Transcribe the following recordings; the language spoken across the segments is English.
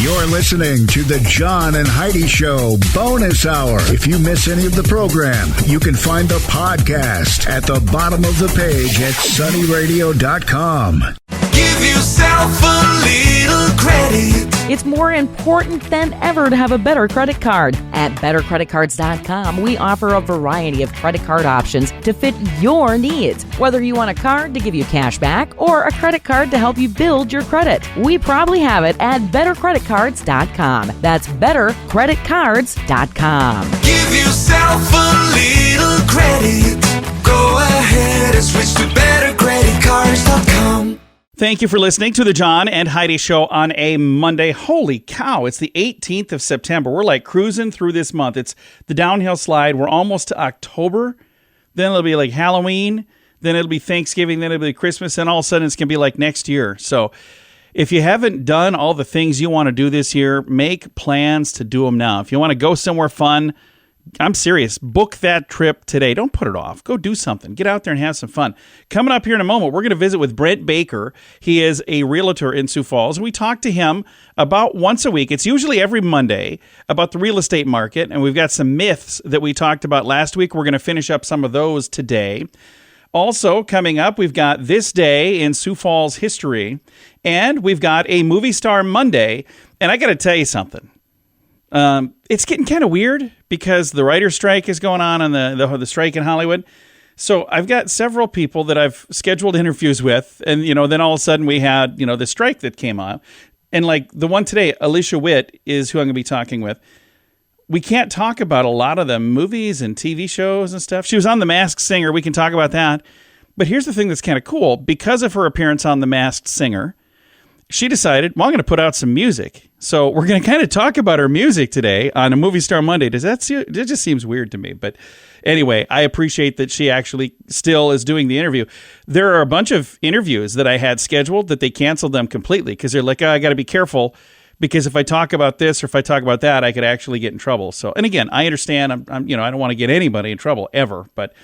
You're listening to the John and Heidi Show Bonus Hour. If you miss any of the program, you can find the podcast at the bottom of the page at sunnyradio.com. Give yourself a little credit. It's more important than ever to have a better credit card. At bettercreditcards.com, we offer a variety of credit card options to fit your needs. Whether you want a card to give you cash back or a credit card to help you build your credit, we probably have it at bettercreditcards.com. That's bettercreditcards.com. Give yourself a little credit. Go ahead and switch to bettercreditcards.com. Thank you for listening to the John and Heidi Show on a Monday. Holy cow, it's the 18th of September. We're like cruising through this month. It's the downhill slide. We're almost to October. Then it'll be like Halloween. Then it'll be Thanksgiving. Then it'll be Christmas. And all of a sudden it's going to be like next year. So if you haven't done all the things you want to do this year, make plans to do them now. If you want to go somewhere fun, I'm serious. Book that trip today. Don't put it off. Go do something. Get out there and have some fun. Coming up here in a moment, we're going to visit with Brent Baker. He is a realtor in Sioux Falls. We talk to him about once a week. It's usually every Monday about the real estate market. And we've got some myths that we talked about last week. We're going to finish up some of those today. Also, coming up, we've got This Day in Sioux Falls history. And we've got a Movie Star Monday. And I got to tell you something. It's getting kind of weird because the writer's strike is going on and the strike in Hollywood. So I've got several people that I've scheduled interviews with. And, then all of a sudden we had, the strike that came on. And like the one today, Alicia Witt is who I'm going to be talking with. We can't talk about a lot of the movies and TV shows and stuff. She was on The Masked Singer. We can talk about that. But here's the thing that's kind of cool. Because of her appearance on The Masked Singer, she decided, well, I'm going to put out some music. So we're going to kind of talk about her music today on a Movie Star Monday. It just seems weird to me. But anyway, I appreciate that she actually still is doing the interview. There are a bunch of interviews that I had scheduled that they canceled them completely because they're like, I got to be careful because if I talk about this or if I talk about that, I could actually get in trouble. So, and again, I understand I don't want to get anybody in trouble ever, but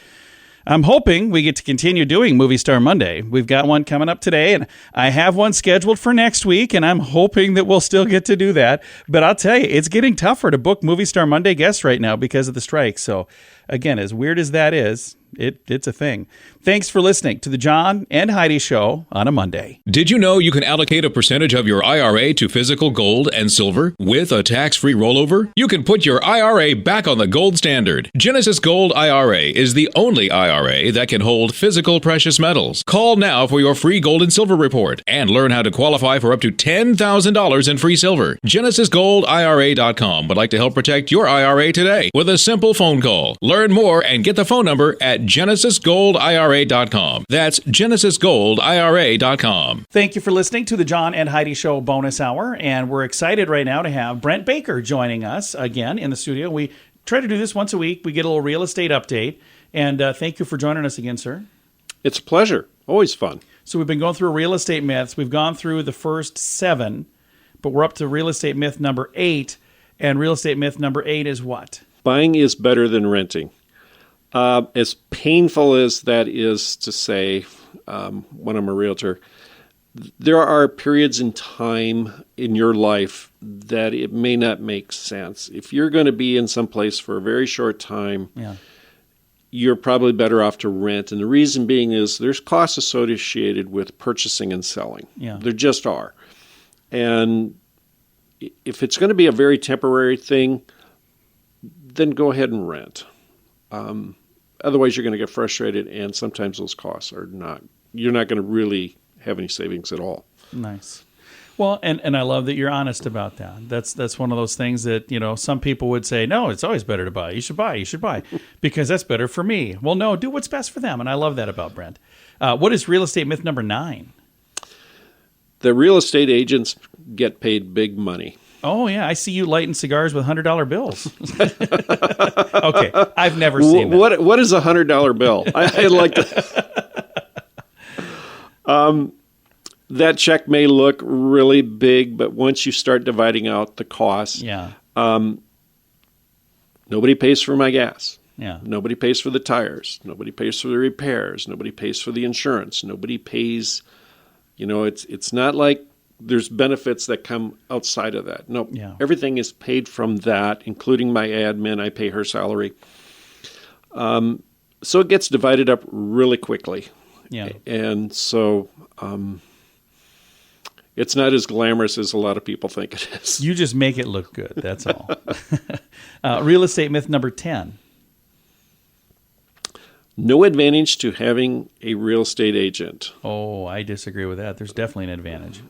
I'm hoping we get to continue doing Movie Star Monday. We've got one coming up today, and I have one scheduled for next week, and I'm hoping that we'll still get to do that. But I'll tell you, it's getting tougher to book Movie Star Monday guests right now because of the strike. So, again, as weird as that is, it's a thing. Thanks for listening to the John and Heidi Show on a Monday. Did you know you can allocate a percentage of your IRA to physical gold and silver with a tax-free rollover? You can put your IRA back on the gold standard. Genesis Gold IRA is the only IRA that can hold physical precious metals. Call now for your free gold and silver report and learn how to qualify for up to $10,000 in free silver. GenesisGoldIRA.com would like to help protect your IRA today with a simple phone call. Learn more and get the phone number at GenesisGoldIRA.com. That's GenesisGoldIRA.com. Thank you for listening to the John and Heidi Show bonus hour, and we're excited right now to have Brent Baker joining us again in the studio. We try to do this once a week. We get a little real estate update, and thank you for joining us again, sir. It's a pleasure. Always fun. So we've been going through real estate myths. We've gone through the first 7, but we're up to real estate myth number 8, and real estate myth number 8 is what? Buying is better than renting. As painful as that is to say when I'm a realtor, there are periods in time in your life that it may not make sense. If you're going to be in some place for a very short time, you're probably better off to rent. And the reason being is there's costs associated with purchasing and selling. There just are. And if it's going to be a very temporary thing, then go ahead and rent. Otherwise, you're going to get frustrated, and sometimes those costs are you're not going to really have any savings at all. Nice. Well, and I love that you're honest about that. That's one of those things that, some people would say, no, it's always better to buy. You should buy, because that's better for me. Well, no, do what's best for them, and I love that about Brent. What is real estate myth number 9? The real estate agents get paid big money. Oh, yeah. I see you lighting cigars with $100 bills. Okay. I've never seen that. What is a $100 bill? I like that. That check may look really big, but once you start dividing out the costs, nobody pays for my gas. Nobody pays for the tires. Nobody pays for the repairs. Nobody pays for the insurance. Nobody pays, it's not like there's benefits that come outside of that. No, Yeah. everything is paid from that, including my admin. I pay her salary. So it gets divided up really quickly. Yeah. And so it's not as glamorous as a lot of people think it is. You just make it look good. That's all. Real estate myth number 10. No advantage to having a real estate agent. Oh, I disagree with that. There's definitely an advantage,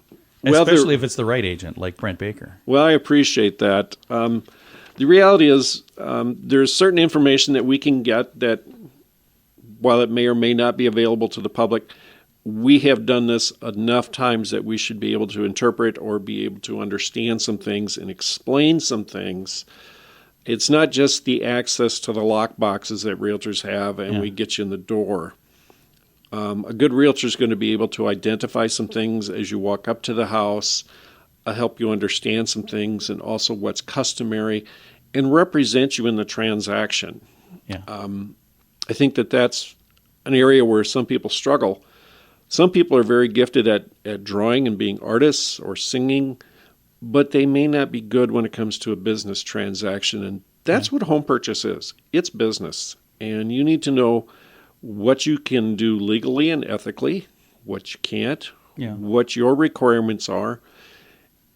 Well, especially if it's the right agent, like Brent Baker. Well, I appreciate that. The reality is there's certain information that we can get that, while it may or may not be available to the public, we have done this enough times that we should be able to interpret or be able to understand some things and explain some things. It's not just the access to the lock boxes that realtors have and we get you in the door. A good realtor is going to be able to identify some things as you walk up to the house, help you understand some things, and also what's customary, and represent you in the transaction. Yeah. I think that that's an area where some people struggle. Some people are very gifted at drawing and being artists or singing, but they may not be good when it comes to a business transaction. And that's what home purchase is. It's business. And you need to know what you can do legally and ethically, what you can't, what your requirements are.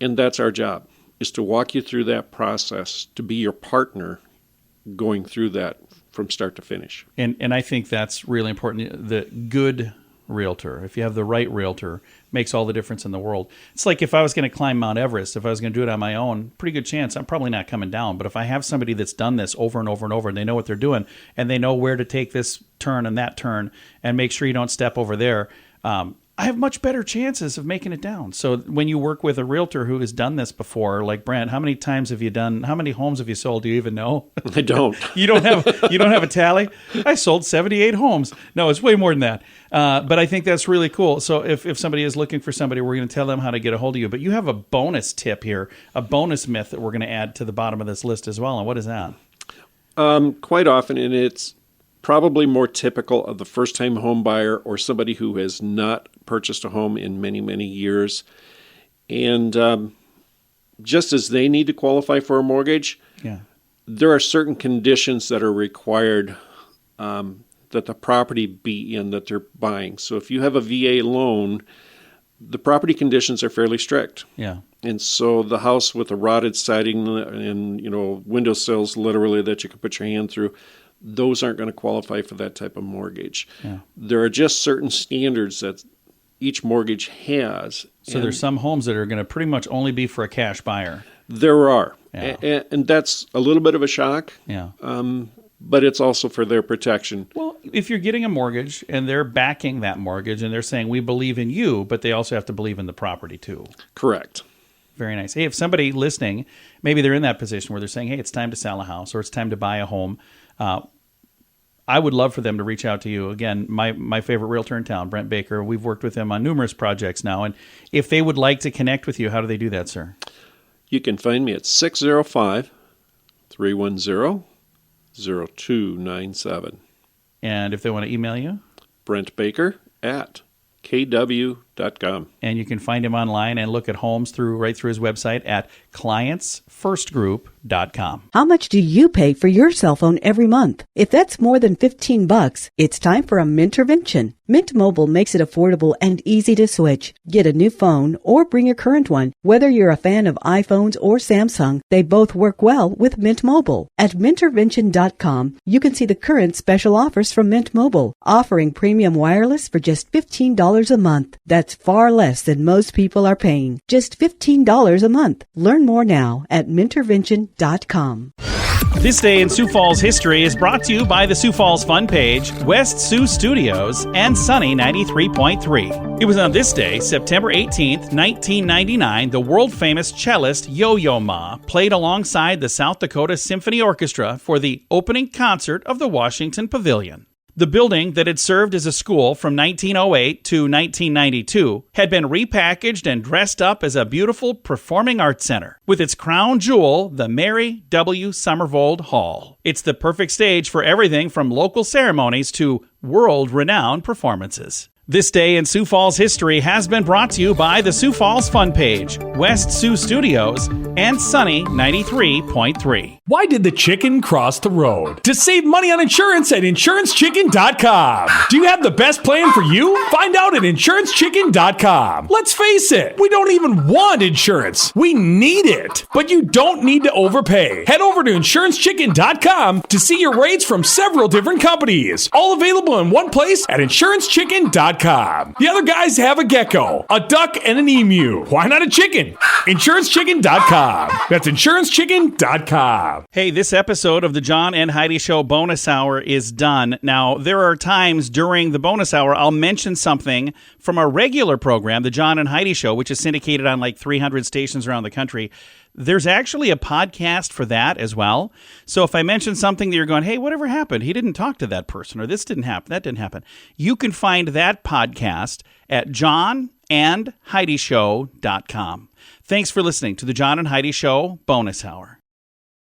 And that's our job, is to walk you through that process, to be your partner going through that from start to finish. And I think that's really important. The good realtor, if you have the right realtor, makes all the difference in the world. It's like if I was going to climb Mount Everest, if I was going to do it on my own, pretty good chance I'm probably not coming down. But if I have somebody that's done this over and over and over, and they know what they're doing, and they know where to take this turn and that turn, and make sure you don't step over there, I have much better chances of making it down. So when you work with a realtor who has done this before, like Brent, how many homes have you sold? Do you even know? I don't. You don't have a tally? I sold 78 homes. No, it's way more than that. But I think that's really cool. So if somebody is looking for somebody, we're going to tell them how to get a hold of you. But you have a bonus tip here, a bonus myth that we're going to add to the bottom of this list as well. And what is that? Quite often, and it's probably more typical of the first-time home buyer or somebody who has not purchased a home in many, many years. And just as they need to qualify for a mortgage, there are certain conditions that are required that the property be in that they're buying. So if you have a VA loan, the property conditions are fairly strict. Yeah. And so the house with the rotted siding and, windowsills literally that you can put your hand through, those aren't going to qualify for that type of mortgage. Yeah. There are just certain standards that each mortgage has. So there's some homes that are going to pretty much only be for a cash buyer. There are. Yeah. And that's a little bit of a shock. Yeah. But it's also for their protection. Well, if you're getting a mortgage and they're backing that mortgage and they're saying, we believe in you, but they also have to believe in the property too. Correct. Very nice. Hey, if somebody listening, maybe they're in that position where they're saying, hey, it's time to sell a house or it's time to buy a home, I would love for them to reach out to you. Again, my favorite realtor in town, Brent Baker. We've worked with him on numerous projects now. And if they would like to connect with you, how do they do that, sir? You can find me at 605-310-0297. And if they want to email you? Brent Baker at kw.com. And you can find him online and look at homes right through his website at clientsfirstgroup.com. How much do you pay for your cell phone every month? If that's more than $15, it's time for a Mintervention. Mint Mobile makes it affordable and easy to switch. Get a new phone or bring your current one. Whether you're a fan of iPhones or Samsung, they both work well with Mint Mobile. At Mintervention.com, you can see the current special offers from Mint Mobile, offering premium wireless for just $15 a month. That's far less than most people are paying. Just $15 a month. Learn more now at Mintervention.com. This Day in Sioux Falls History is brought to you by the Sioux Falls Fun Page, West Sioux Studios, and Sunny 93.3. It was on this day, September 18th, 1999, the world-famous cellist Yo-Yo Ma played alongside the South Dakota Symphony Orchestra for the opening concert of the Washington Pavilion. The building that had served as a school from 1908 to 1992 had been repackaged and dressed up as a beautiful performing arts center, with its crown jewel, the Mary W. Somervold Hall. It's the perfect stage for everything from local ceremonies to world-renowned performances. This day in Sioux Falls history has been brought to you by the Sioux Falls Fun Page, West Sioux Studios, and Sunny 93.3. Why did the chicken cross the road? To save money on insurance at InsuranceChicken.com. Do you have the best plan for you? Find out at InsuranceChicken.com. Let's face it, we don't even want insurance. We need it. But you don't need to overpay. Head over to InsuranceChicken.com to see your rates from several different companies. All available in one place at InsuranceChicken.com. The other guys have a gecko, a duck, and an emu. Why not a chicken? InsuranceChicken.com. That's InsuranceChicken.com. Hey, this episode of the John and Heidi Show bonus hour is done. Now, there are times during the bonus hour I'll mention something from our regular program, the John and Heidi Show, which is syndicated on like 300 stations around the country. There's actually a podcast for that as well. So if I mention something that you're going, hey, whatever happened? He didn't talk to that person, or this didn't happen, that didn't happen. You can find that podcast at JohnAndHeidiShow.com. Thanks for listening to the John and Heidi Show bonus hour.